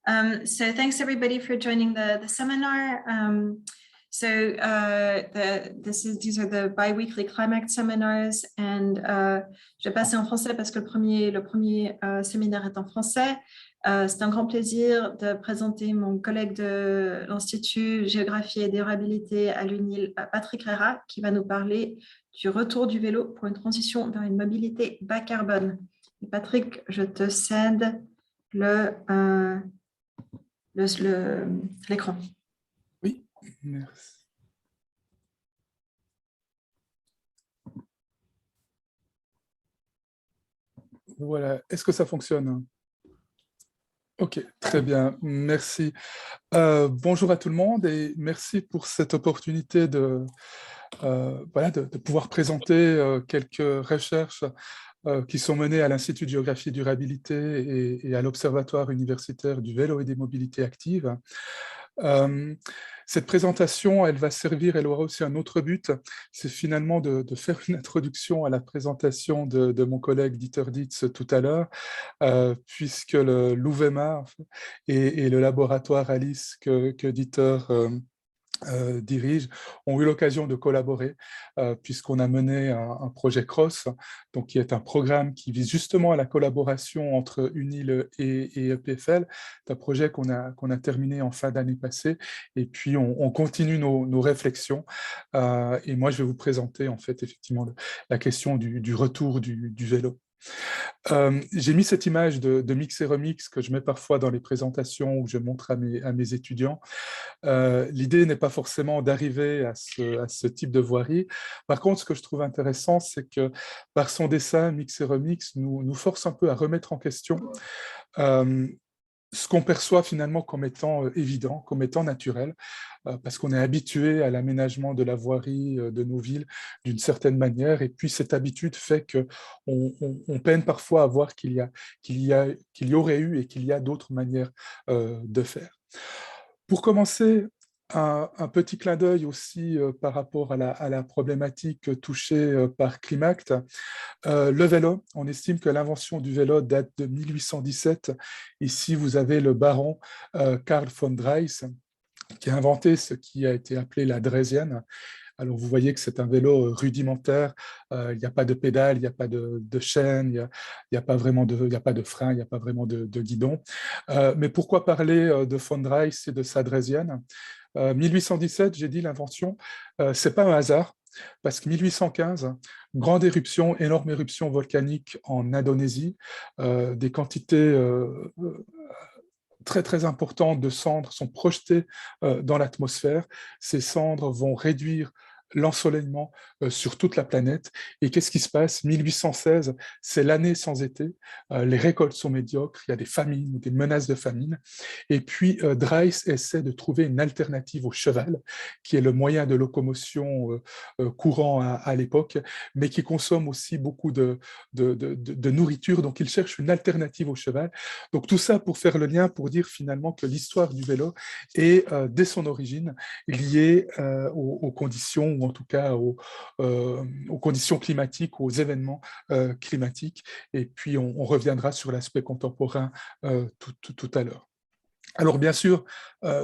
So thanks everybody for joining the seminar. These are the bi-weekly Climate seminars, and je vais passer en français parce que le premier séminaire est en français. C'est un grand plaisir de présenter mon collègue de l'Institut Géographie et Durabilité à l'UNIL, Patrick Rera, qui va nous parler du retour du vélo pour une transition vers une mobilité bas carbone. Et Patrick, je te cède l'écran. Oui, merci. Voilà, est-ce que ça fonctionne? Ok, très bien, merci. Bonjour à tout le monde et merci pour cette opportunité de pouvoir présenter quelques recherches qui sont menées à l'Institut de Géographie et Durabilité et à l'Observatoire universitaire du vélo et des mobilités actives. Cette présentation, elle aura aussi un autre but, c'est finalement de faire une introduction à la présentation de mon collègue Dieter Dietz tout à l'heure, puisque l'UVEMA et le laboratoire ALICE que Dieter dirige, ont eu l'occasion de collaborer puisqu'on a mené un projet CROSS, donc qui est un programme qui vise justement à la collaboration entre UNIL et EPFL. C'est un projet qu'on a terminé en fin d'année passée, et puis on continue nos réflexions. Et moi, je vais vous présenter en fait effectivement la question du retour du vélo. J'ai mis cette image de Mix et Remix que je mets parfois dans les présentations où je montre à mes étudiants. L'idée n'est pas forcément d'arriver à ce type de voirie. Par contre, ce que je trouve intéressant, c'est que par son dessin, Mix et Remix nous force un peu à remettre en question ce qu'on perçoit finalement comme étant évident, comme étant naturel, parce qu'on est habitué à l'aménagement de la voirie de nos villes d'une certaine manière, et puis cette habitude fait qu'on peine parfois à voir qu'il y aurait eu et qu'il y a d'autres manières de faire. Pour commencer, un petit clin d'œil aussi par rapport à la problématique touchée par Climact. Le vélo, on estime que l'invention du vélo date de 1817. Ici, vous avez le baron Karl von Drais, qui a inventé ce qui a été appelé la draisienne. Alors, vous voyez que c'est un vélo rudimentaire, il n'y a pas de pédale, il n'y a pas de chaîne, il n'y a pas vraiment il n'y a pas de frein, il n'y a pas vraiment de guidon. Mais pourquoi parler de von Drais et de sa draisienne? 1817, j'ai dit l'invention, c'est pas un hasard, parce que 1815, grande éruption, énorme éruption volcanique en Indonésie, des quantités très très importantes de cendres sont projetées dans l'atmosphère. Ces cendres vont réduire l'ensoleillement sur toute la planète. Et qu'est-ce qui se passe? 1816, c'est l'année sans été, les récoltes sont médiocres, il y a des famines ou des menaces de famine. Et puis Drais essaie de trouver une alternative au cheval, qui est le moyen de locomotion courant à l'époque, mais qui consomme aussi beaucoup de nourriture. Donc il cherche une alternative au cheval. Donc tout ça pour faire le lien, pour dire finalement que l'histoire du vélo est, dès son origine, liée aux conditions, ou en tout cas aux conditions climatiques, aux événements climatiques. Et puis, on reviendra sur l'aspect contemporain tout à l'heure. Alors, bien sûr,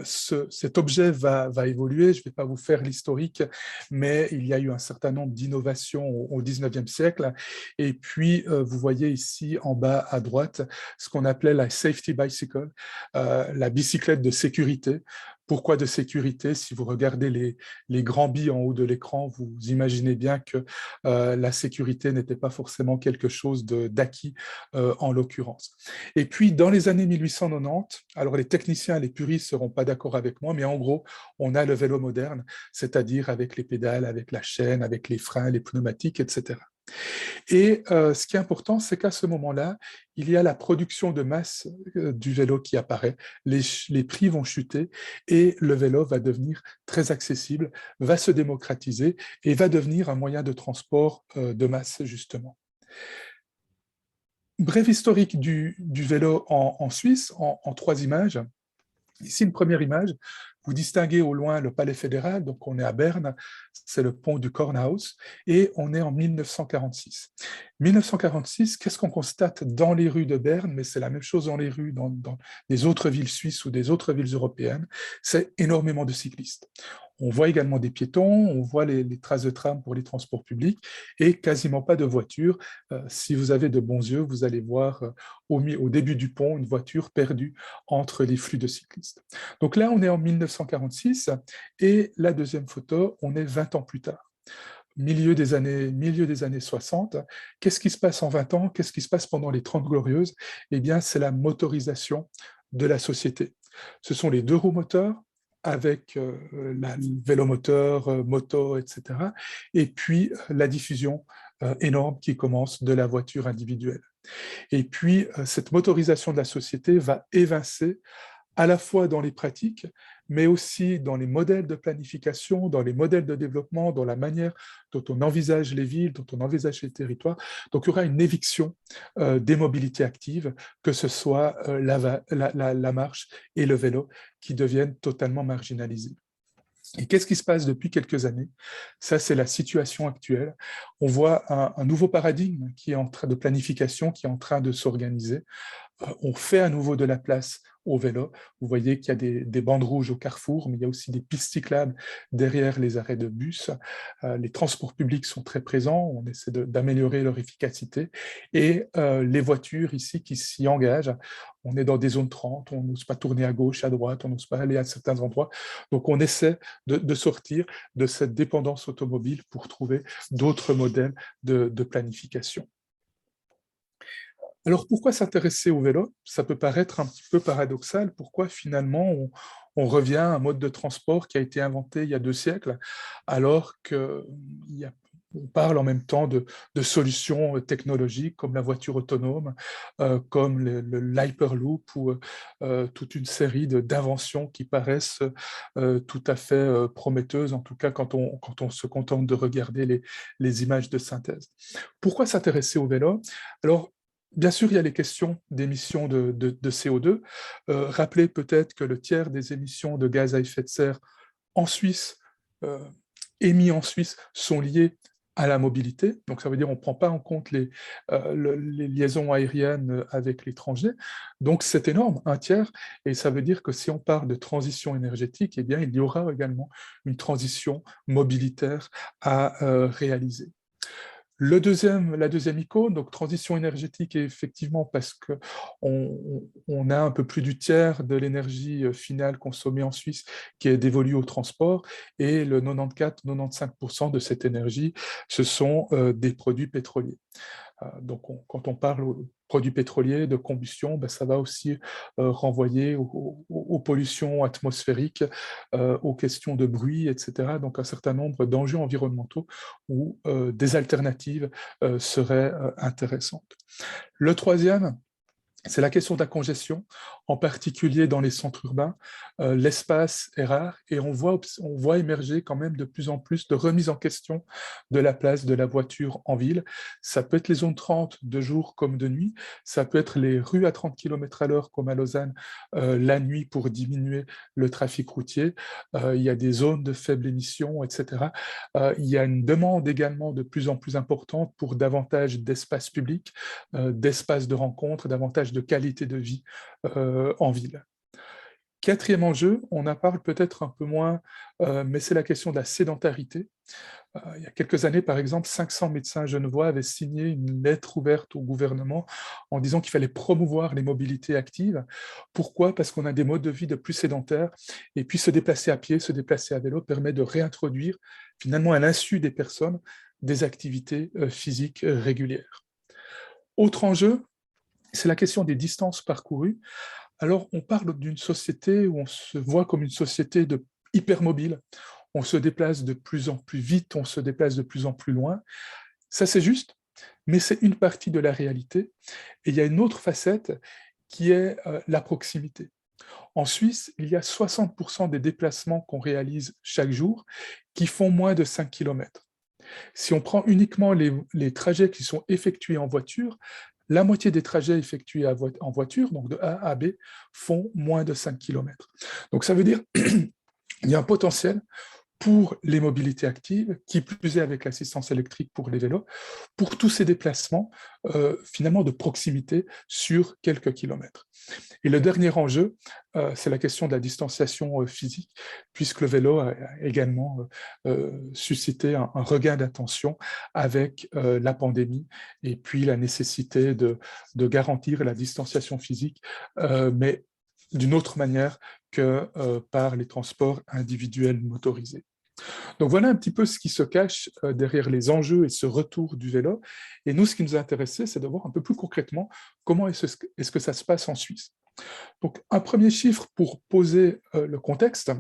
cet objet va évoluer. Je ne vais pas vous faire l'historique, mais il y a eu un certain nombre d'innovations au 19e siècle. Et puis, vous voyez ici, en bas à droite, ce qu'on appelait la safety bicycle, la bicyclette de sécurité. Pourquoi de sécurité? Si vous regardez les grands billes en haut de l'écran, vous imaginez bien que la sécurité n'était pas forcément quelque chose d'acquis en l'occurrence. Et puis, dans les années 1890, alors les techniciens, les puristes ne seront pas d'accord avec moi, mais en gros, on a le vélo moderne, c'est-à-dire avec les pédales, avec la chaîne, avec les freins, les pneumatiques, etc. Et ce qui est important, c'est qu'à ce moment-là, il y a la production de masse du vélo qui apparaît, les prix vont chuter et le vélo va devenir très accessible, va se démocratiser et va devenir un moyen de transport de masse, justement. Bref historique du vélo en Suisse, en 3 images. Ici, une première image, vous distinguez au loin le Palais fédéral, donc on est à Berne, c'est le pont du Kornhaus, et on est en 1946. 1946, qu'est-ce qu'on constate dans les rues de Berne, mais c'est la même chose dans les rues dans les autres villes suisses ou des autres villes européennes, c'est énormément de cyclistes. On voit également des piétons, on voit les traces de tram pour les transports publics et quasiment pas de voitures. Si vous avez de bons yeux, vous allez voir au début du pont une voiture perdue entre les flux de cyclistes. Donc là, on est en 1946 et la deuxième photo, on est 20 ans plus tard. Milieu des années 60. Qu'est-ce qui se passe en 20 ans? Qu'est-ce qui se passe pendant les 30 glorieuses? Eh bien, c'est la motorisation de la société. Ce sont les deux roues moteurs avec le vélomoteur, moto, etc. Et puis la diffusion énorme qui commence de la voiture individuelle. Et puis, cette motorisation de la société va évincer à la fois dans les pratiques, mais aussi dans les modèles de planification, dans les modèles de développement, dans la manière dont on envisage les villes, dont on envisage les territoires. Donc, il y aura une éviction des mobilités actives, que ce soit la marche et le vélo, qui deviennent totalement marginalisés. Et qu'est-ce qui se passe depuis quelques années? Ça, c'est la situation actuelle. On voit un nouveau paradigme qui est en train de planification, qui est en train de s'organiser. On fait à nouveau de la place au vélo. Vous voyez qu'il y a des bandes rouges au carrefour, mais il y a aussi des pistes cyclables derrière les arrêts de bus. Les transports publics sont très présents, on essaie d'améliorer leur efficacité. Et les voitures ici qui s'y engagent, on est dans des zones 30, on n'ose pas tourner à gauche, à droite, on n'ose pas aller à certains endroits. Donc on essaie de sortir de cette dépendance automobile pour trouver d'autres modèles de planification. Alors, pourquoi s'intéresser au vélo? Ça peut paraître un petit peu paradoxal. Pourquoi finalement on revient à un mode de transport qui a été inventé il y a 2 siècles, alors qu'on parle en même temps de solutions technologiques comme la voiture autonome, comme l'Hyperloop ou toute une série d'inventions qui paraissent tout à fait prometteuses, en tout cas quand on se contente de regarder les images de synthèse. Pourquoi s'intéresser au vélo? Alors, bien sûr, il y a les questions d'émissions de CO2. Rappelez peut-être que le tiers des émissions de gaz à effet de serre en Suisse, émis en Suisse, sont liées à la mobilité. Donc, ça veut dire qu'on ne prend pas en compte les liaisons aériennes avec l'étranger. Donc, c'est énorme, un tiers. Et ça veut dire que si on parle de transition énergétique, eh bien, il y aura également une transition mobilitaire à réaliser. La deuxième icône, donc transition énergétique, et effectivement parce qu'on a un peu plus du tiers de l'énergie finale consommée en Suisse qui est dévolue au transport, et le 94-95% de cette énergie, ce sont des produits pétroliers. Donc, quand on parle de produits pétroliers, de combustion, ben, ça va aussi renvoyer aux pollutions atmosphériques, aux questions de bruit, etc. Donc, un certain nombre d'enjeux environnementaux où des alternatives seraient intéressantes. Le troisième, c'est la question de la congestion, en particulier dans les centres urbains. L'espace est rare et on voit émerger quand même de plus en plus de remise en question de la place de la voiture en ville. Ça peut être les zones 30 de jour comme de nuit, ça peut être les rues à 30 km/h comme à Lausanne la nuit pour diminuer le trafic routier. Il y a des zones de faible émission, etc. Il y a une demande également de plus en plus importante pour davantage d'espace public, d'espace de rencontre, davantage de qualité de vie en ville. Quatrième enjeu, on en parle peut-être un peu moins, mais c'est la question de la sédentarité. Il y a quelques années, par exemple, 500 médecins genevois avaient signé une lettre ouverte au gouvernement en disant qu'il fallait promouvoir les mobilités actives. Pourquoi? Parce qu'on a des modes de vie de plus sédentaires, et puis se déplacer à pied, se déplacer à vélo permet de réintroduire, finalement à l'insu des personnes, des activités physiques régulières. Autre enjeu, c'est la question des distances parcourues. Alors, on parle d'une société où on se voit comme une société de hypermobile. On se déplace de plus en plus vite, on se déplace de plus en plus loin. Ça, c'est juste, mais c'est une partie de la réalité. Et il y a une autre facette qui est la proximité. En Suisse, il y a 60% des déplacements qu'on réalise chaque jour qui font moins de 5 km. Si on prend uniquement les trajets qui sont effectués en voiture, la moitié des trajets effectués en voiture, donc de A à B, font moins de 5 km. Donc ça veut dire qu'il y a un potentiel pour les mobilités actives, qui plus est avec l'assistance électrique pour les vélos, pour tous ces déplacements finalement de proximité sur quelques kilomètres. Et le dernier enjeu, c'est la question de la distanciation physique, puisque le vélo a également suscité un regain d'attention avec la pandémie et puis la nécessité de garantir la distanciation physique, mais d'une autre manière que par les transports individuels motorisés. Donc voilà un petit peu ce qui se cache derrière les enjeux et ce retour du vélo. Et nous, ce qui nous a intéressé, c'est de voir un peu plus concrètement comment est-ce que ça se passe en Suisse. Donc un premier chiffre pour poser le contexte.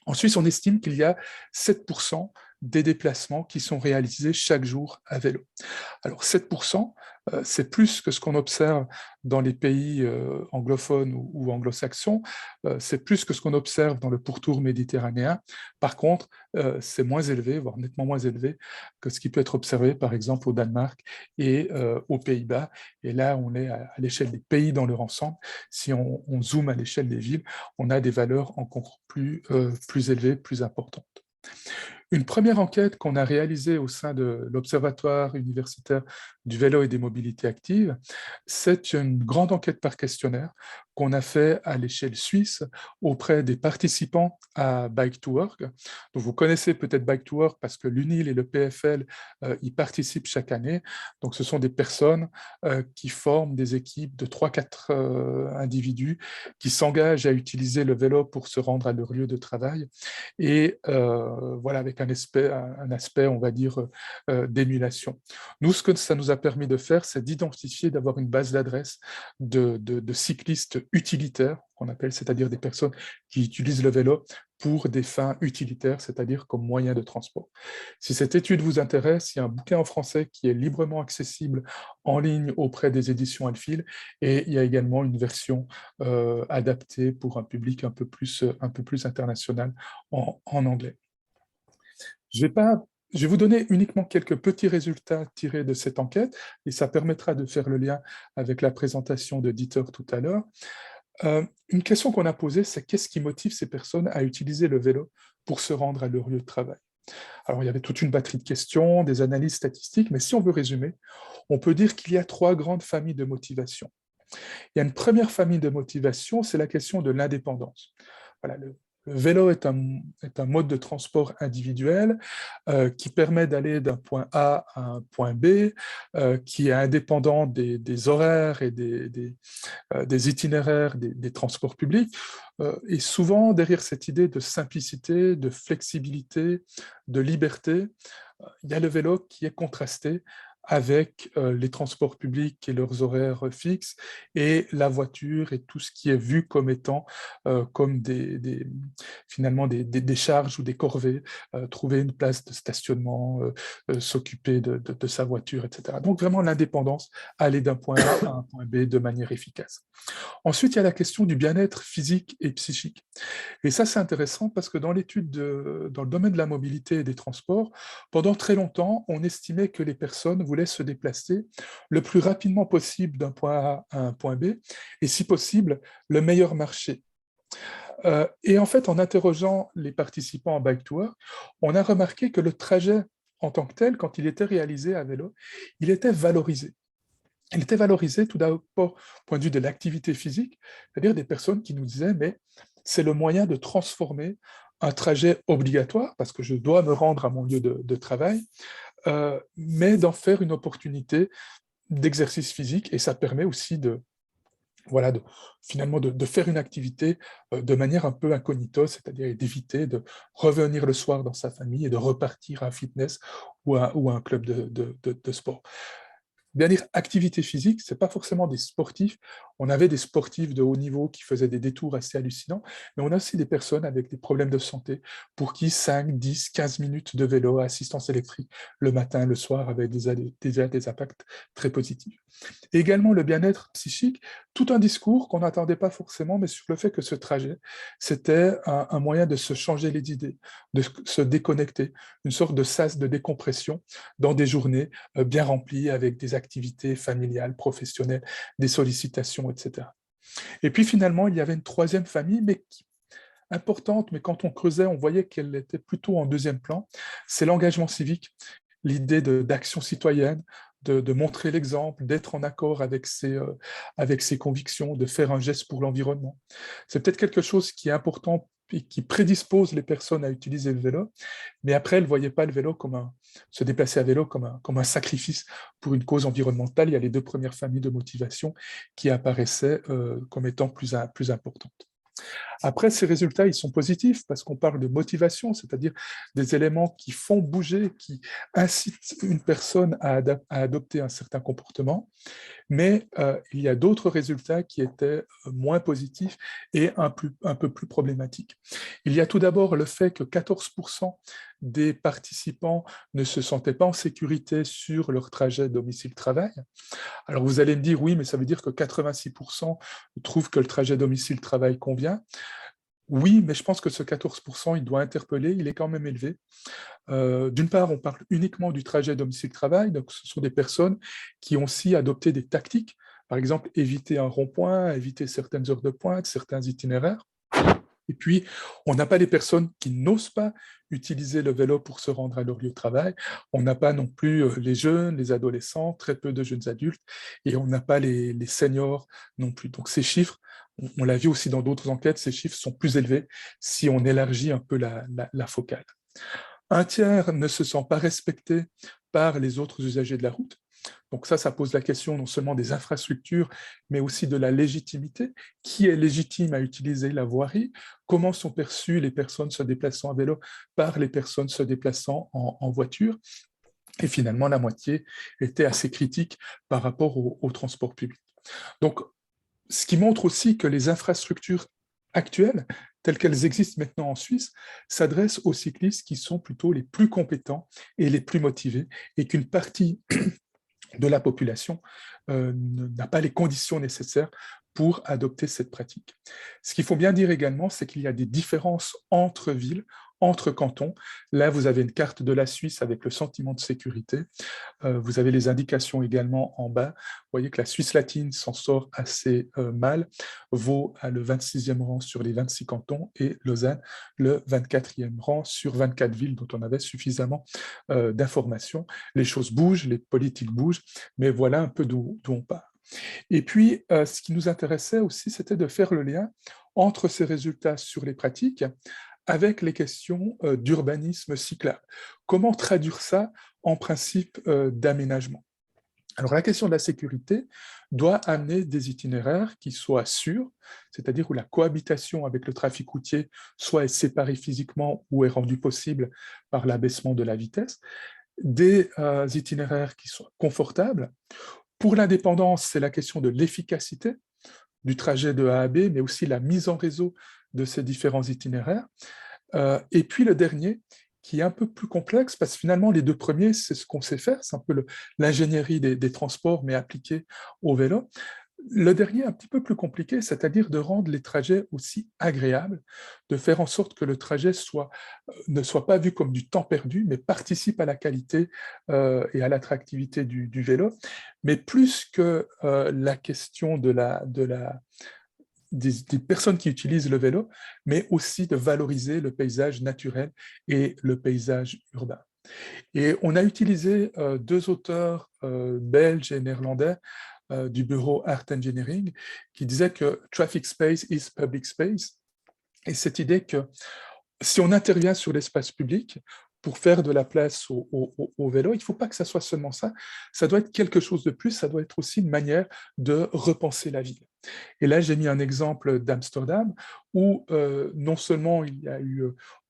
En Suisse, on estime qu'il y a 7% des déplacements qui sont réalisés chaque jour à vélo. Alors 7%, c'est plus que ce qu'on observe dans les pays anglophones ou anglo-saxons, c'est plus que ce qu'on observe dans le pourtour méditerranéen. Par contre, c'est moins élevé, voire nettement moins élevé que ce qui peut être observé par exemple au Danemark et aux Pays-Bas. Et là, on est à l'échelle des pays dans leur ensemble. Si on zoome à l'échelle des villes, on a des valeurs encore plus élevées, plus importantes. Une première enquête qu'on a réalisée au sein de l'Observatoire universitaire du vélo et des mobilités actives, c'est une grande enquête par questionnaire qu'on a fait à l'échelle suisse auprès des participants à Bike to Work. Donc vous connaissez peut-être Bike to Work parce que l'UNIL et le PFL y participent chaque année. Donc ce sont des personnes qui forment des équipes de 3-4 individus qui s'engagent à utiliser le vélo pour se rendre à leur lieu de travail. Et voilà, avec un aspect, on va dire, d'émulation. Nous, ce que ça nous a permis de faire, c'est d'identifier, d'avoir une base d'adresses de cyclistes utilitaires, qu'on appelle, c'est-à-dire des personnes qui utilisent le vélo pour des fins utilitaires, c'est-à-dire comme moyen de transport. Si cette étude vous intéresse, il y a un bouquin en français qui est librement accessible en ligne auprès des éditions Alphil, et il y a également une version adaptée pour un public un peu plus international en anglais. Je vais vous donner uniquement quelques petits résultats tirés de cette enquête, et ça permettra de faire le lien avec la présentation de Dieter tout à l'heure. Une question qu'on a posée, c'est qu'est-ce qui motive ces personnes à utiliser le vélo pour se rendre à leur lieu de travail? Alors, il y avait toute une batterie de questions, des analyses statistiques, mais si on veut résumer, on peut dire qu'il y a 3 grandes familles de motivation. Il y a une première famille de motivation, c'est la question de l'indépendance. Voilà, le vélo est un mode de transport individuel qui permet d'aller d'un point A à un point B, qui est indépendant des horaires et des itinéraires des transports publics. Et souvent, derrière cette idée de simplicité, de flexibilité, de liberté, il y a le vélo qui est contrasté avec les transports publics et leurs horaires fixes, et la voiture et tout ce qui est vu comme étant comme finalement des charges ou des corvées, trouver une place de stationnement, s'occuper de sa voiture, etc. Donc vraiment l'indépendance, aller d'un point A à un point B de manière efficace. Ensuite, il y a la question du bien-être physique et psychique. Et ça, c'est intéressant parce que dans l'étude, dans le domaine de la mobilité et des transports, pendant très longtemps, on estimait que les personnes voulaient se déplacer le plus rapidement possible d'un point A à un point B, et si possible, le meilleur marché. Et en fait, en interrogeant les participants en Bike to Work, on a remarqué que le trajet en tant que tel, quand il était réalisé à vélo, il était valorisé. Il était valorisé tout d'abord au point de vue de l'activité physique, c'est-à-dire des personnes qui nous disaient, mais c'est le moyen de transformer un trajet obligatoire, parce que je dois me rendre à mon lieu de travail, mais d'en faire une opportunité d'exercice physique, et ça permet aussi finalement de faire une activité de manière un peu incognito, c'est-à-dire d'éviter de revenir le soir dans sa famille et de repartir à un fitness ou à un club de sport. Bien dire activité physique, ce n'est pas forcément des sportifs. On avait des sportifs de haut niveau qui faisaient des détours assez hallucinants, mais on a aussi des personnes avec des problèmes de santé pour qui 5, 10, 15 minutes de vélo à assistance électrique le matin, le soir, avait déjà des impacts très positifs. Et également le bien-être psychique, tout un discours qu'on n'attendait pas forcément, mais sur le fait que ce trajet, c'était un moyen de se changer les idées, de se déconnecter, une sorte de sas de décompression dans des journées bien remplies avec des activités familiales, professionnelles, des sollicitations, etc. Et puis finalement, il y avait une troisième famille, mais importante, mais quand on creusait, on voyait qu'elle était plutôt en deuxième plan, c'est l'engagement civique, l'idée d'action citoyenne, de montrer l'exemple, d'être en accord avec ses convictions, de faire un geste pour l'environnement. C'est peut-être quelque chose qui est important et qui prédispose les personnes à utiliser le vélo, mais après, elles ne voyaient pas le vélo se déplacer à vélo comme un sacrifice pour une cause environnementale. Il y a les deux premières familles de motivation qui apparaissaient comme étant plus importantes. Après, ces résultats, ils sont positifs parce qu'on parle de motivation, c'est-à-dire des éléments qui font bouger, qui incitent une personne à adopter un certain comportement. Mais il y a d'autres résultats qui étaient moins positifs et un peu plus problématiques. Il y a tout d'abord le fait que 14% des participants ne se sentaient pas en sécurité sur leur trajet domicile-travail. Alors vous allez me dire, oui, mais ça veut dire que 86% trouvent que le trajet domicile-travail convient. Oui, mais je pense que ce 14%, il doit interpeller, il est quand même élevé. D'une part, on parle uniquement du trajet domicile-travail, donc ce sont des personnes qui ont aussi adopté des tactiques, par exemple éviter un rond-point, éviter certaines heures de pointe, certains itinéraires. Et puis, on n'a pas les personnes qui n'osent pas utiliser le vélo pour se rendre à leur lieu de travail. On n'a pas non plus les jeunes, les adolescents, très peu de jeunes adultes, et on n'a pas les seniors non plus. Donc ces chiffres, on l'a vu aussi dans d'autres enquêtes, ces chiffres sont plus élevés si on élargit un peu la focale. Un tiers ne se sent pas respecté par les autres usagers de la route. Donc ça pose la question non seulement des infrastructures, mais aussi de la légitimité. Qui est légitime à utiliser la voirie? Comment sont perçues les personnes se déplaçant à vélo par les personnes se déplaçant en voiture? Et finalement, la moitié était assez critique par rapport au transport public. Donc, ce qui montre aussi que les infrastructures actuelles, telles qu'elles existent maintenant en Suisse, s'adressent aux cyclistes qui sont plutôt les plus compétents et les plus motivés, et qu'une partie de la population n'a pas les conditions nécessaires pour adopter cette pratique. Ce qu'il faut bien dire également, c'est qu'il y a des différences entre villes, entre cantons. Là, vous avez une carte de la Suisse avec le sentiment de sécurité. Vous avez les indications également en bas. Vous voyez que la Suisse latine s'en sort assez mal. Vaud a le 26e rang sur les 26 cantons et Lausanne le 24e rang sur 24 villes dont on avait suffisamment d'informations. Les choses bougent, les politiques bougent, mais voilà un peu d'où on part. Et puis, ce qui nous intéressait aussi, c'était de faire le lien entre ces résultats sur les pratiques avec les questions d'urbanisme cyclable. Comment traduire ça en principe d'aménagement? Alors, la question de la sécurité doit amener des itinéraires qui soient sûrs, c'est-à-dire où la cohabitation avec le trafic routier soit est séparée physiquement ou est rendue possible par l'abaissement de la vitesse, des itinéraires qui soient confortables. Pour l'indépendance, c'est la question de l'efficacité du trajet de A à B, mais aussi la mise en réseau de ces différents itinéraires. Et puis le dernier, qui est un peu plus complexe, parce que finalement, les deux premiers, c'est ce qu'on sait faire, c'est un peu l'ingénierie des transports, mais appliquée au vélo. Le dernier, un petit peu plus compliqué, c'est-à-dire de rendre les trajets aussi agréables, de faire en sorte que le trajet ne soit pas vu comme du temps perdu, mais participe à la qualité et à l'attractivité du vélo. Mais plus que la question des personnes qui utilisent le vélo, mais aussi de valoriser le paysage naturel et le paysage urbain. Et on a utilisé deux auteurs belges et néerlandais du bureau Art Engineering qui disaient que traffic space is public space. Et cette idée que si on intervient sur l'espace public pour faire de la place au vélo, il ne faut pas que ça soit seulement ça, ça doit être quelque chose de plus, ça doit être aussi une manière de repenser la ville. Et là, j'ai mis un exemple d'Amsterdam où non seulement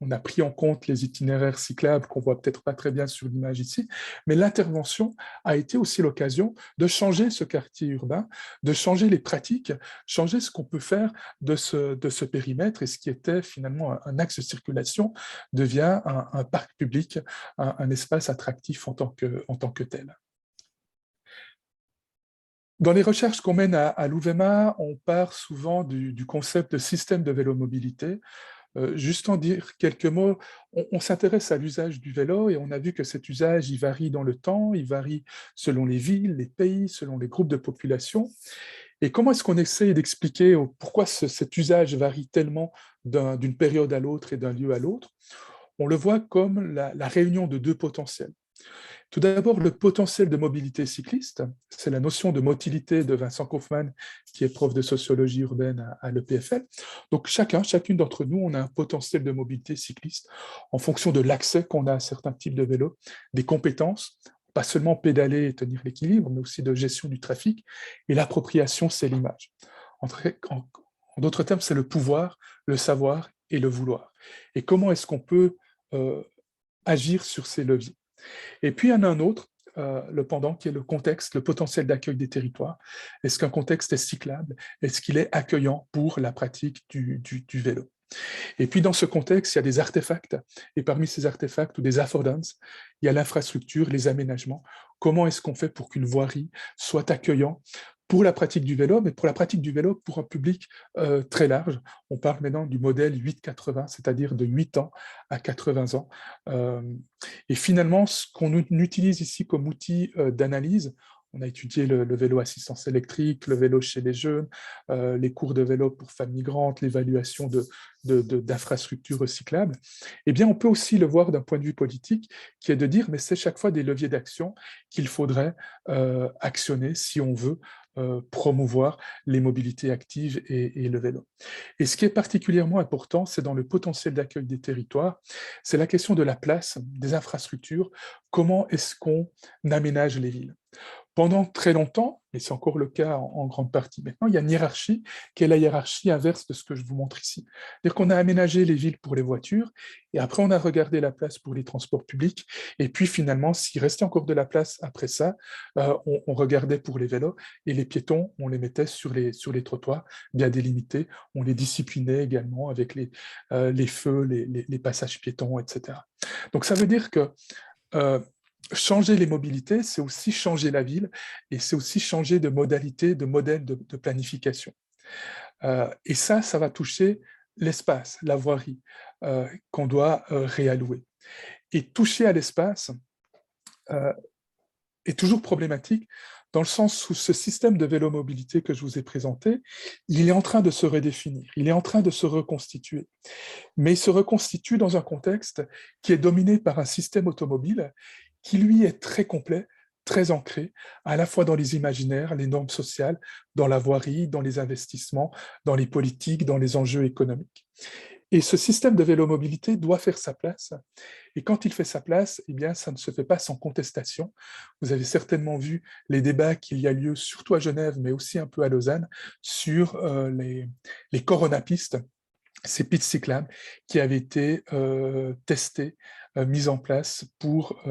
on a pris en compte les itinéraires cyclables qu'on voit peut-être pas très bien sur l'image ici, mais l'intervention a été aussi l'occasion de changer ce quartier urbain, de changer les pratiques, changer ce qu'on peut faire de ce périmètre, et ce qui était finalement un axe de circulation devient un parc public, un espace attractif en tant que tel. Dans les recherches qu'on mène à l'UVMA, on part souvent du concept de système de vélomobilité. Juste en dire quelques mots, on s'intéresse à l'usage du vélo et on a vu que cet usage, il varie dans le temps, il varie selon les villes, les pays, selon les groupes de population. Et comment est-ce qu'on essaie d'expliquer pourquoi cet usage varie tellement d'une période à l'autre et d'un lieu à l'autre? On le voit comme la réunion de deux potentiels. Tout d'abord, le potentiel de mobilité cycliste, c'est la notion de motilité de Vincent Kaufmann, qui est prof de sociologie urbaine à l'EPFL. Donc chacune d'entre nous, on a un potentiel de mobilité cycliste en fonction de l'accès qu'on a à certains types de vélos, des compétences, pas seulement pédaler et tenir l'équilibre, mais aussi de gestion du trafic, et l'appropriation, c'est l'image. En d'autres termes, c'est le pouvoir, le savoir et le vouloir. Et comment est-ce qu'on peut agir sur ces leviers? Et puis, il y en a un autre, le pendant, qui est le contexte, le potentiel d'accueil des territoires. Est-ce qu'un contexte est cyclable? Est-ce qu'il est accueillant pour la pratique du vélo? Et puis, dans ce contexte, il y a des artefacts, et parmi ces artefacts ou des affordances, il y a l'infrastructure, les aménagements. Comment est-ce qu'on fait pour qu'une voirie soit accueillante pour la pratique du vélo, mais pour la pratique du vélo pour un public très large? On parle maintenant du modèle 8-80, c'est-à-dire de 8 ans à 80 ans. Et finalement, ce qu'on utilise ici comme outil d'analyse, on a étudié le vélo assistance électrique, le vélo chez les jeunes, les cours de vélo pour femmes migrantes, l'évaluation d'infrastructures recyclables. Eh bien, on peut aussi le voir d'un point de vue politique, qui est de dire, mais c'est chaque fois des leviers d'action qu'il faudrait actionner si on veut promouvoir les mobilités actives et le vélo. Et ce qui est particulièrement important, c'est dans le potentiel d'accueil des territoires, c'est la question de la place, des infrastructures, comment est-ce qu'on aménage les villes. Pendant très longtemps, et c'est encore le cas en grande partie maintenant, il y a une hiérarchie qui est la hiérarchie inverse de ce que je vous montre ici. C'est-à-dire qu'on a aménagé les villes pour les voitures, et après on a regardé la place pour les transports publics, et puis finalement, s'il restait encore de la place après ça, on regardait pour les vélos, et les piétons, on les mettait sur les trottoirs bien délimités, on les disciplinait également avec les feux, les passages piétons, etc. Donc ça veut dire que changer les mobilités, c'est aussi changer la ville et c'est aussi changer de modalité, de modèle de planification. Et ça va toucher l'espace, la voirie qu'on doit réallouer. Et toucher à l'espace est toujours problématique dans le sens où ce système de vélo-mobilité que je vous ai présenté, il est en train de se redéfinir, il est en train de se reconstituer. Mais il se reconstitue dans un contexte qui est dominé par un système automobile qui, lui, est très complet, très ancré, à la fois dans les imaginaires, les normes sociales, dans la voirie, dans les investissements, dans les politiques, dans les enjeux économiques. Et ce système de vélo-mobilité doit faire sa place. Et quand il fait sa place, eh bien, ça ne se fait pas sans contestation. Vous avez certainement vu les débats qu'il y a lieu, surtout à Genève, mais aussi un peu à Lausanne, sur les coronapistes, ces pistes cyclables qui avaient été testées, mises en place pour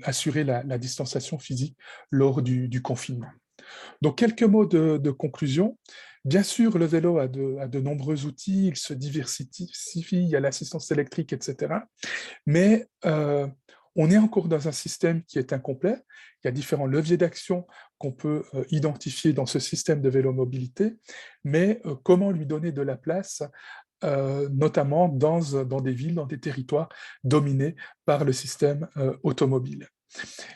assurer la distanciation physique lors du confinement. Donc, quelques mots de conclusion. Bien sûr, le vélo a de nombreux outils, il se diversifie, il y a l'assistance électrique, etc. Mais on est encore dans un système qui est incomplet. Il y a différents leviers d'action qu'on peut identifier dans ce système de vélo-mobilité, mais comment lui donner de la place, notamment dans des villes, dans des territoires dominés par le système automobile.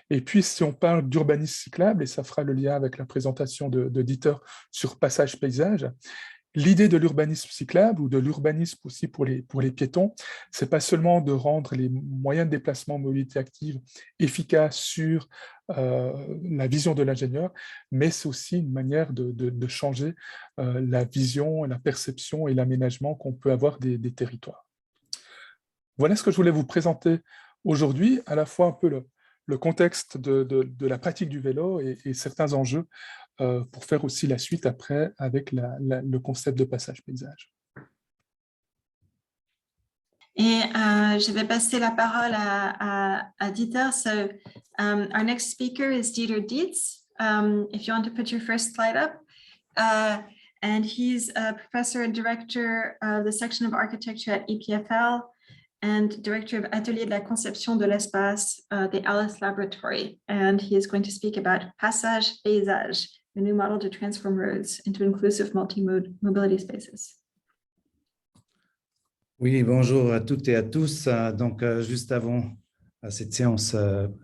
Et puis, si on parle d'urbanisme cyclable, et ça fera le lien avec la présentation de Dieter sur passage paysage, l'idée de l'urbanisme cyclable ou de l'urbanisme aussi pour les piétons, c'est pas seulement de rendre les moyens de déplacement mobilité active efficaces sur la vision de l'ingénieur, mais c'est aussi une manière de changer la vision, la perception et l'aménagement qu'on peut avoir des territoires. Voilà ce que je voulais vous présenter aujourd'hui, à la fois un peu le contexte de la pratique du vélo et certains enjeux pour faire aussi la suite après avec le concept de passage paysage. Et je vais passer la parole à Dieter. So our next speaker is Dieter Dietz. If you want to put your first slide up. And he's a professor and director of the section of architecture at EPFL and director of Atelier de la Conception de l'Espace, the Alice Laboratory. And he is going to speak about Passage Paysage, a new model to transform roads into inclusive multi-mode mobility spaces. Oui, bonjour à toutes et à tous. Donc, juste avant cette séance,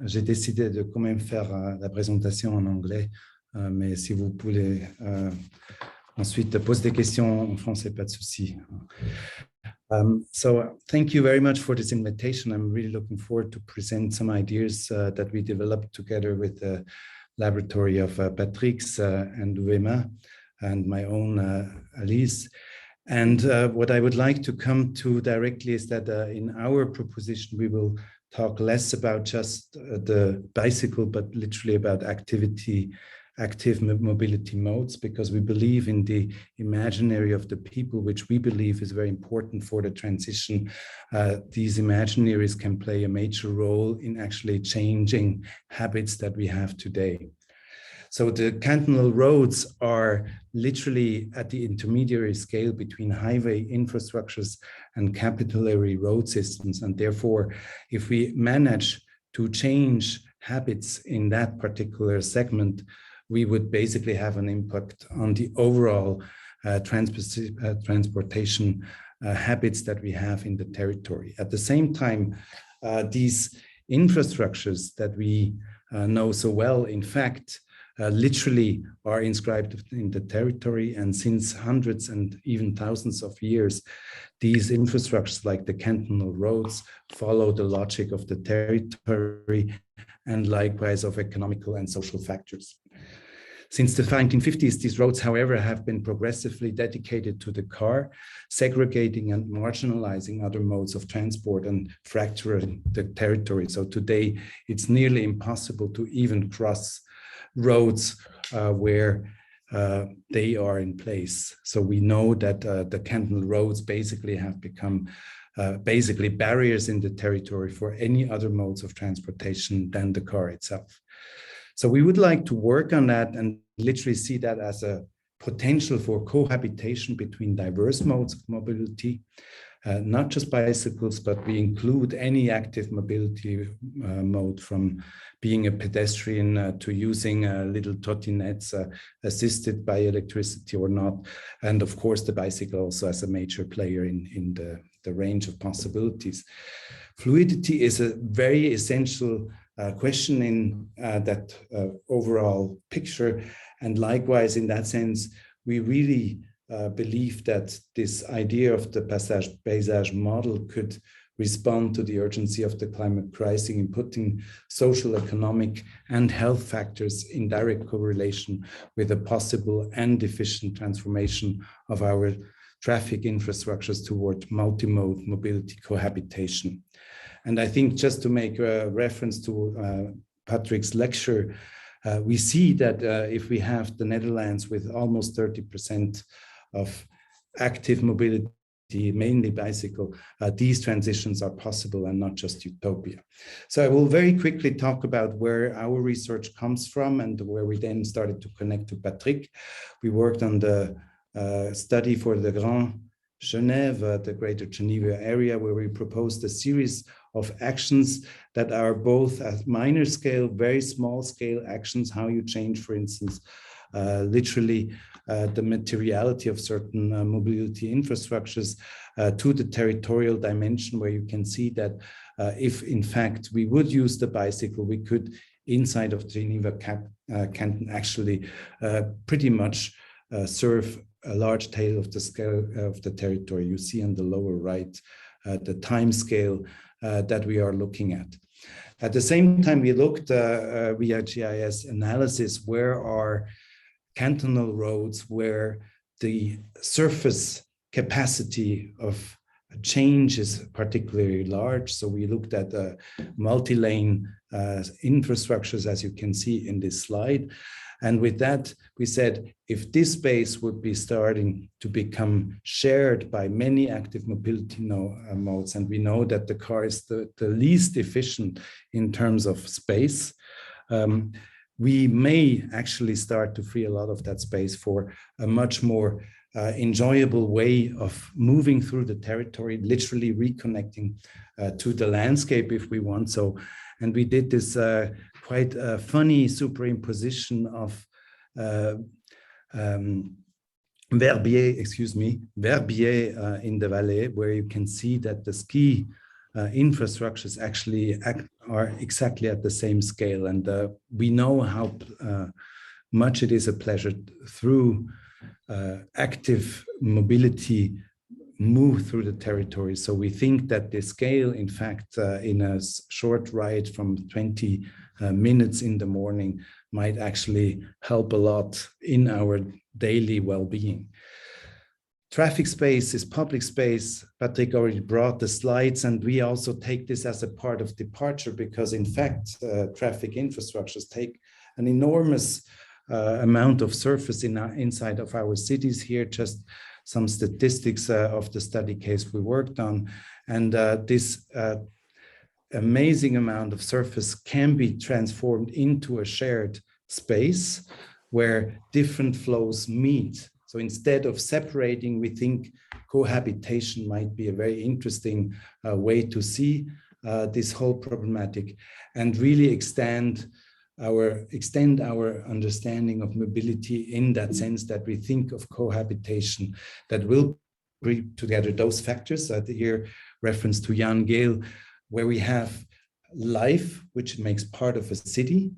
j'ai décidé de quand même faire la présentation en anglais, mais si vous voulez ensuite poser des questions en français, pas de souci. So thank you very much for this invitation. I'm really looking forward to present some ideas that we developed together with the laboratory of Patrick's and UEMA and my own Alice. And what I would like to come to directly is that in our proposition, we will talk less about just the bicycle, but literally about active mobility modes, because we believe in the imaginary of the people, which we believe is very important for the transition. These imaginaries can play a major role in actually changing habits that we have today. So the cantonal roads are literally at the intermediary scale between highway infrastructures and capillary road systems. And therefore, if we manage to change habits in that particular segment, we would basically have an impact on the overall transportation habits that we have in the territory. At the same time, these infrastructures that we know so well, in fact, literally are inscribed in the territory, and since hundreds and even thousands of years, these infrastructures like the cantonal roads follow the logic of the territory and likewise of economical and social factors. Since the 1950s, these roads, however, have been progressively dedicated to the car, segregating and marginalizing other modes of transport and fracturing the territory. So today, it's nearly impossible to even cross roads where they are in place. So we know that the cantonal roads basically have become basically barriers in the territory for any other modes of transportation than the car itself. So we would like to work on that and literally see that as a potential for cohabitation between diverse modes of mobility, not just bicycles, but we include any active mobility mode, from being a pedestrian to using little trottinettes assisted by electricity or not. And of course, the bicycle also as a major player in the range of possibilities. Fluidity is a very essential question in that overall picture. And likewise, in that sense, we really believe that this idea of the passage paysage model could respond to the urgency of the climate crisis in putting social, economic, and health factors in direct correlation with a possible and efficient transformation of our traffic infrastructures toward multimode mobility cohabitation. And I think just to make a reference to Patrick's lecture, we see that if we have the Netherlands with almost 30% of active mobility, mainly bicycle, these transitions are possible and not just utopia. So I will very quickly talk about where our research comes from and where we then started to connect to Patrick. We worked on the study for the Grand Genève, the Greater Geneva area, where we proposed a series of actions that are both at minor scale, very small scale actions, how you change, for instance, literally the materiality of certain mobility infrastructures to the territorial dimension, where you can see that if in fact we would use the bicycle, we could inside of Geneva Canton actually pretty much serve a large tail of the scale of the territory. You see on the lower right the time scale that we are looking at. At the same time, we looked via GIS analysis, where are cantonal roads where the surface capacity of change is particularly large. So we looked at multi-lane infrastructures, as you can see in this slide. And with that, we said, if this space would be starting to become shared by many active mobility modes, and we know that the car is the least efficient in terms of space, we may actually start to free a lot of that space for a much more enjoyable way of moving through the territory, literally reconnecting to the landscape if we want so. And we did this quite funny superimposition of Verbier in the Valais, where you can see that the ski infrastructures actually are exactly at the same scale. And we know how much it is a pleasure through active mobility move through the territory. So we think that the scale, in fact, in a short ride from 20 minutes in the morning might actually help a lot in our daily well-being. Traffic space is public space. Patrick already brought the slides, and we also take this as a part of departure because, in fact, traffic infrastructures take an enormous amount of surface inside of our cities here. Just some statistics of the study case we worked on. And this amazing amount of surface can be transformed into a shared space where different flows meet. So instead of separating, we think cohabitation might be a very interesting way to see this whole problematic and really extend our understanding of mobility in that sense that we think of cohabitation that will bring together those factors that here reference to Jan Gehl, where we have life, which makes part of a city.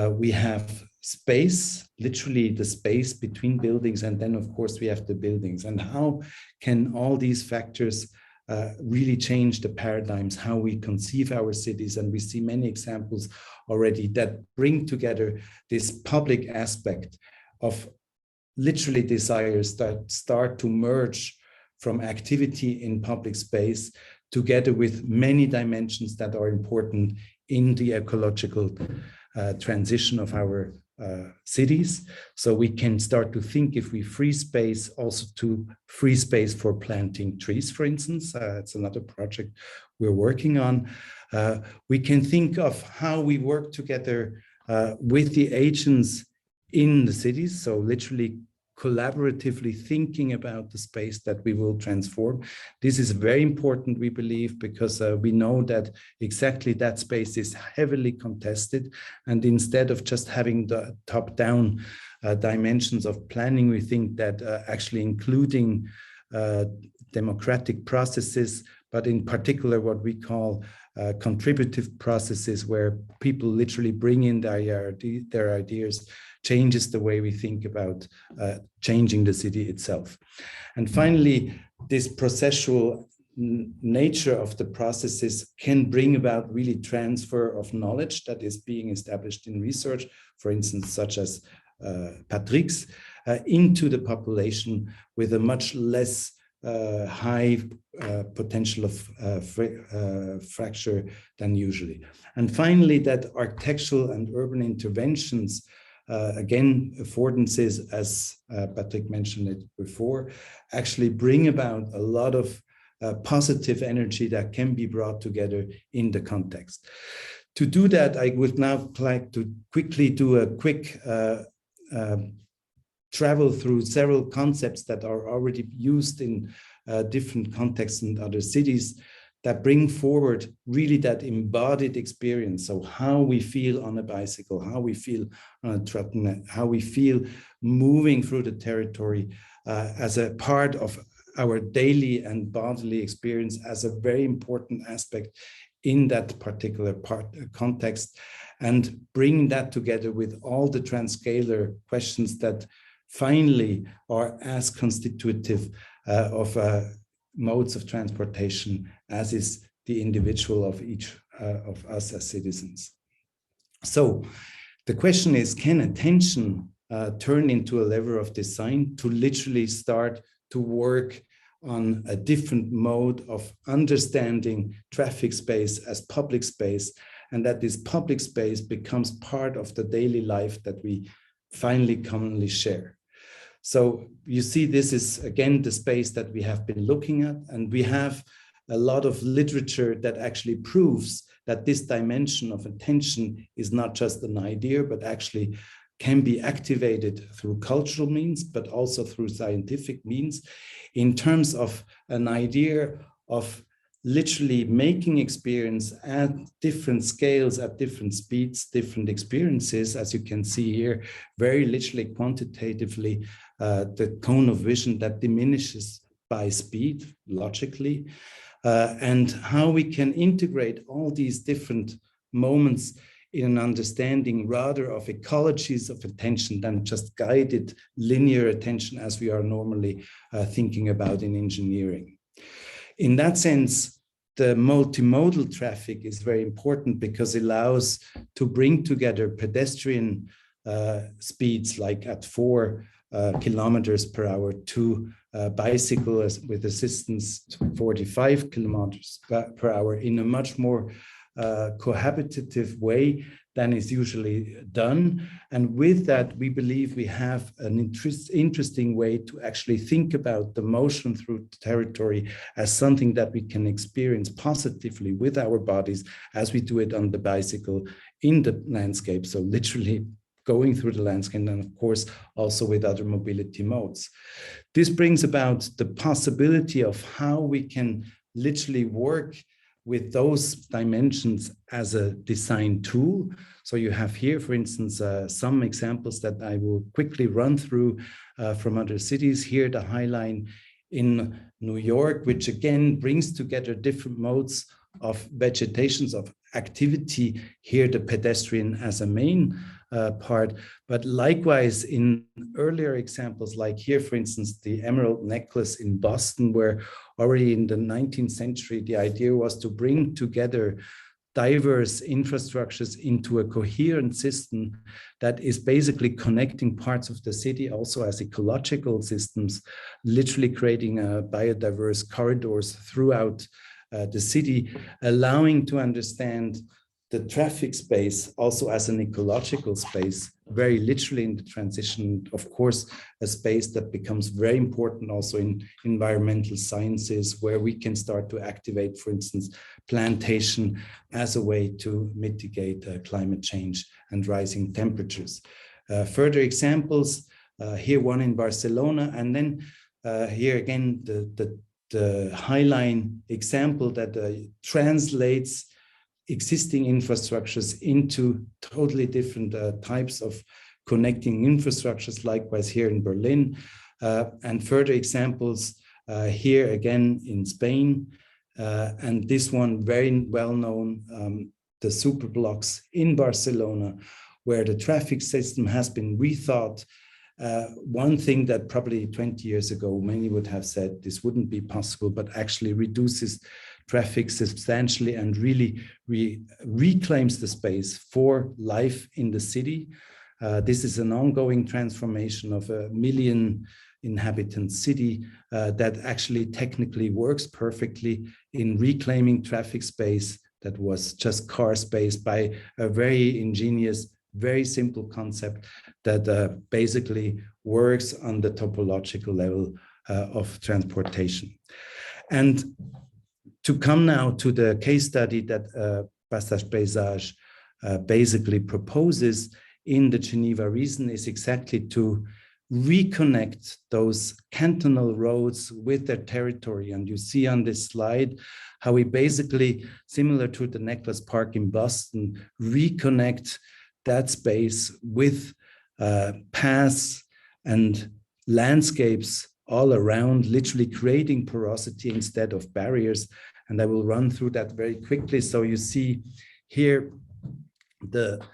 We have space, literally the space between buildings, and then of course we have the buildings. And how can all these factors really change the paradigms, how we conceive our cities? And we see many examples already that bring together this public aspect of literally desires that start to merge from activity in public space together with many dimensions that are important in the ecological transition of our cities. So we can start to think, if we free space, also to free space for planting trees, for instance. It's another project we're working on. We can think of how we work together with the agents in the cities. So literally collaboratively thinking about the space that we will transform. This is very important, we believe, because we know that exactly that space is heavily contested. And instead of just having the top-down dimensions of planning, we think that actually including democratic processes, but in particular what we call contributive processes, where people literally bring in their ideas, changes the way we think about changing the city itself. And finally, this processual nature of the processes can bring about really transfer of knowledge that is being established in research, for instance, such as Patrick's, into the population with a much less high potential of fracture than usually. And finally, that architectural and urban interventions, again, affordances, as Patrick mentioned it before, actually bring about a lot of positive energy that can be brought together in the context. To do that, I would now like to quickly do a quick travel through several concepts that are already used in different contexts in other cities that bring forward really that embodied experience. So how we feel on a bicycle, how we feel on a trottinette, how we feel moving through the territory as a part of our daily and bodily experience, as a very important aspect in that particular context, and bring that together with all the transcalar questions that finally are as constitutive of modes of transportation as is the individual of each of us as citizens. So the question is, can attention turn into a lever of design to literally start to work on a different mode of understanding traffic space as public space, and that this public space becomes part of the daily life that we finally commonly share. So you see, this is again the space that we have been looking at, and we have a lot of literature that actually proves that this dimension of attention is not just an idea, but actually can be activated through cultural means, but also through scientific means, in terms of an idea of literally making experience at different scales, at different speeds, different experiences, as you can see here, very literally quantitatively, the cone of vision that diminishes by speed, logically, and how we can integrate all these different moments in an understanding rather of ecologies of attention than just guided linear attention as we are normally thinking about in engineering. In that sense, the multimodal traffic is very important because it allows to bring together pedestrian speeds like at 4 kilometers per hour to bicycles with assistance to 45 kilometers per hour in a much more cohabitative way than is usually done. And with that, we believe we have an interesting way to actually think about the motion through territory as something that we can experience positively with our bodies as we do it on the bicycle in the landscape. So literally going through the landscape, and of course also with other mobility modes. This brings about the possibility of how we can literally work with those dimensions as a design tool. So you have here, for instance, some examples that I will quickly run through from other cities. Here, the High Line in New York, which again brings together different modes of vegetations, of activity. Here, the pedestrian as a main part, but likewise in earlier examples, like here, for instance, the Emerald Necklace in Boston, where already in the 19th century, the idea was to bring together diverse infrastructures into a coherent system that is basically connecting parts of the city also as ecological systems, literally creating biodiverse corridors throughout the city, allowing to understand the traffic space also as an ecological space, very literally in the transition, of course, a space that becomes very important also in environmental sciences, where we can start to activate, for instance, plantation as a way to mitigate climate change and rising temperatures. Further examples, here one in Barcelona, and then here again, the High Line example that translates existing infrastructures into totally different types of connecting infrastructures, likewise here in Berlin, and further examples here again in Spain, and this one very well known, the superblocks in Barcelona, where the traffic system has been rethought. One thing that probably 20 years ago, many would have said this wouldn't be possible, but actually reduces traffic substantially and really reclaims the space for life in the city. This is an ongoing transformation of a 1 million inhabitant city that actually technically works perfectly in reclaiming traffic space that was just car space by a very ingenious, very simple concept that basically works on the topological level of transportation. And to come now to the case study that Passage Paysage basically proposes in the Geneva Reason is exactly to reconnect those cantonal roads with their territory. And you see on this slide how we basically, similar to the Necklace Park in Boston, reconnect that space with paths and landscapes all around, literally creating porosity instead of barriers. And I will run through that very quickly. So you see here the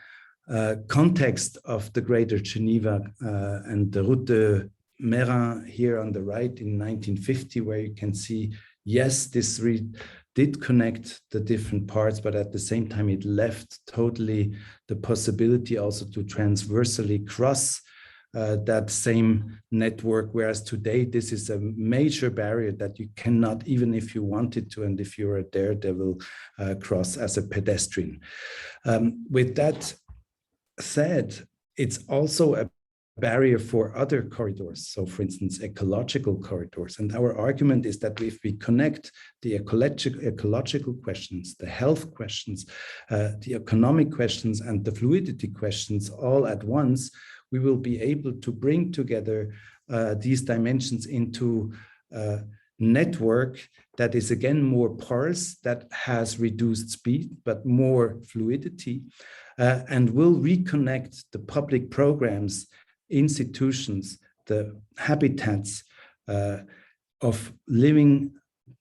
context of the Greater Geneva and the Route de Meyrin here on the right in 1950, where you can see, yes, this did connect the different parts, but at the same time, it left totally the possibility also to transversally cross that same network, whereas today this is a major barrier that you cannot, even if you wanted to, and if you're a daredevil, cross as a pedestrian. With that said, it's also a barrier for other corridors. So for instance, ecological corridors. And our argument is that if we connect the ecological questions, the health questions, the economic questions, and the fluidity questions all at once, we will be able to bring together these dimensions into a network that is again more porous, that has reduced speed, but more fluidity, and will reconnect the public programs, institutions, the habitats of living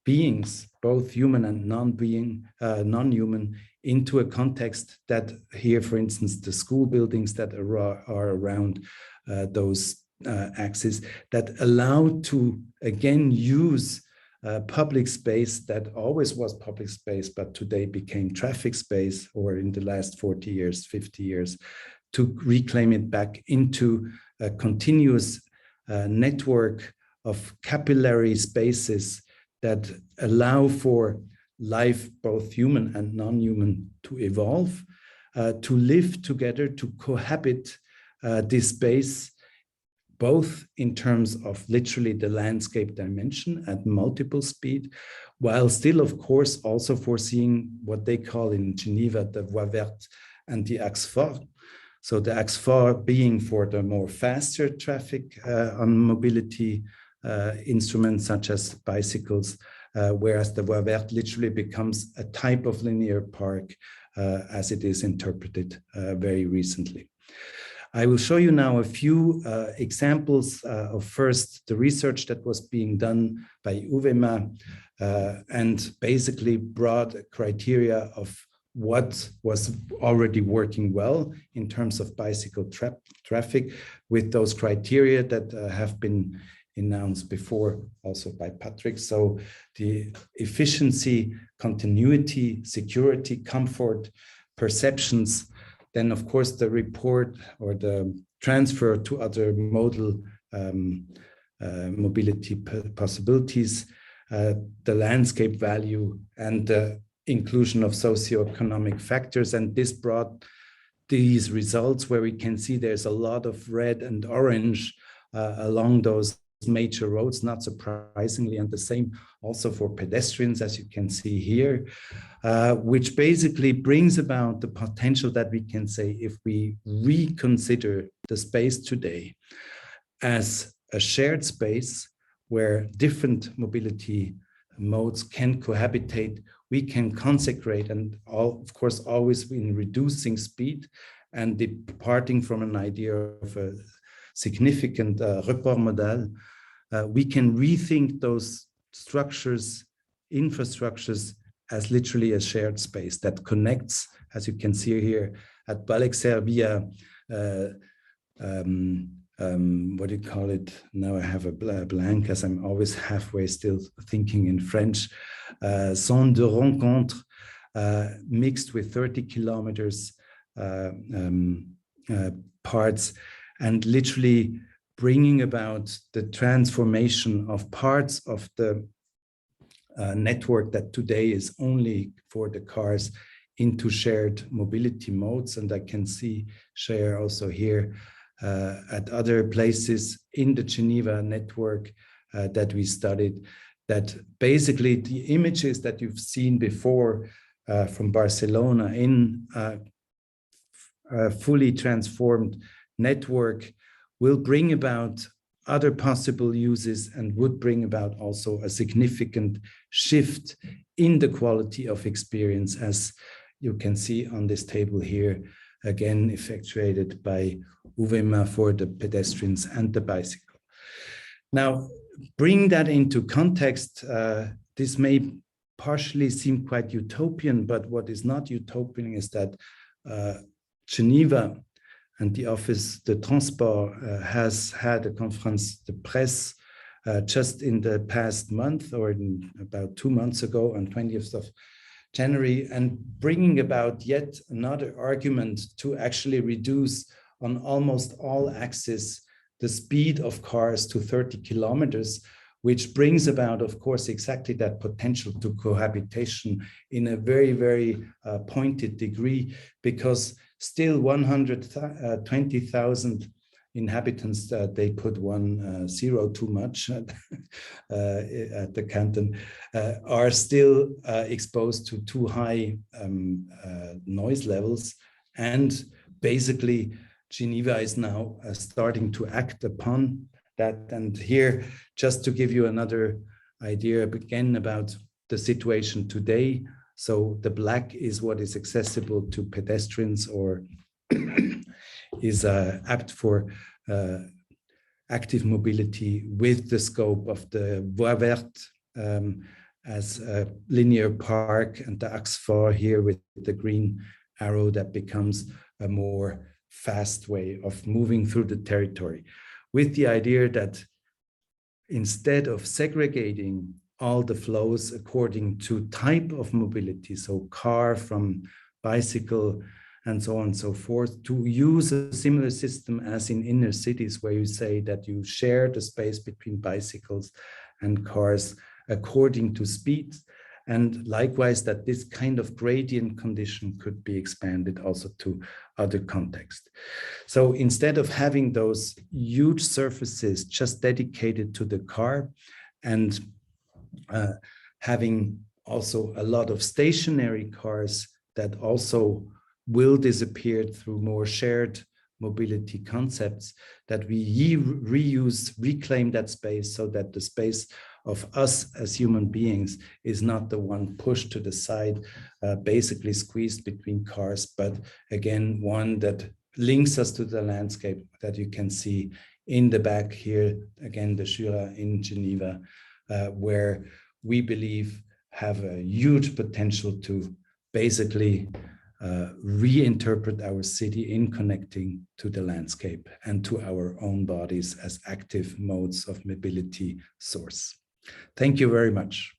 beings, both human and non-human, into a context that here, for instance, the school buildings that are around those axes that allow to again use public space that always was public space, but today became traffic space, or in the last 40 years, 50 years, to reclaim it back into a continuous network of capillary spaces that allow for life, both human and non-human, to evolve, to live together, to cohabit this space, both in terms of literally the landscape dimension at multiple speed, while still, of course, also foreseeing what they call in Geneva the Voie Verte and the Axe Fort. So the Axe Fort being for the more faster traffic on mobility instruments such as bicycles, whereas the Voie Verte literally becomes a type of linear park as it is interpreted very recently. I will show you now a few examples of first the research that was being done by UVMA and basically brought a criteria of what was already working well in terms of bicycle traffic with those criteria that have been announced before also by Patrick. So the efficiency, continuity, security, comfort, perceptions, then of course the report or the transfer to other modal mobility possibilities, the landscape value, and the inclusion of socioeconomic factors. And this brought these results where we can see there's a lot of red and orange along those major roads, not surprisingly, and the same also for pedestrians, as you can see here, which basically brings about the potential that we can say, if we reconsider the space today as a shared space where different mobility modes can cohabitate, we can consecrate, and of course always in reducing speed and departing from an idea of a significant report modal, we can rethink those structures, infrastructures, as literally a shared space that connects, as you can see here at Ballexer via, what do you call it? Now I have a blank, as I'm always halfway still thinking in French. Zone de rencontre, mixed with 30 kilometers parts, and literally bringing about the transformation of parts of the network that today is only for the cars into shared mobility modes. And I can see share also here at other places in the Geneva network that we studied, that basically the images that you've seen before from Barcelona in a fully transformed network will bring about other possible uses and would bring about also a significant shift in the quality of experience, as you can see on this table here, again effectuated by UVMA for the pedestrians and the bicycle. Now, bring that into context, this may partially seem quite utopian, but what is not utopian is that Geneva and the Office de Transport has had a conference de presse just in the past month, or about 2 months ago on 20th of January, and bringing about yet another argument to actually reduce on almost all axes the speed of cars to 30 kilometers, which brings about, of course, exactly that potential to cohabitation in a very, very pointed degree, because still 120,000 inhabitants, they put 10 too much at the canton, are still exposed to too high noise levels. And basically, Geneva is now starting to act upon that. And here, just to give you another idea again about the situation today. So the black is what is accessible to pedestrians or is apt for active mobility with the scope of the Voie Verte as a linear park, and the Axe 4 here with the green arrow that becomes a more fast way of moving through the territory, with the idea that instead of segregating all the flows according to type of mobility, so car from bicycle and so on and so forth, to use a similar system as in inner cities, where you say that you share the space between bicycles and cars according to speed. And likewise, that this kind of gradient condition could be expanded also to other contexts. So instead of having those huge surfaces just dedicated to the car, and having also a lot of stationary cars that also will disappear through more shared mobility concepts, that we reclaim that space, so that the space of us as human beings is not the one pushed to the side, basically squeezed between cars, but again, one that links us to the landscape that you can see in the back here, again, the Jura in Geneva, where we believe have a huge potential to basically reinterpret our city in connecting to the landscape and to our own bodies as active modes of mobility source. Thank you very much.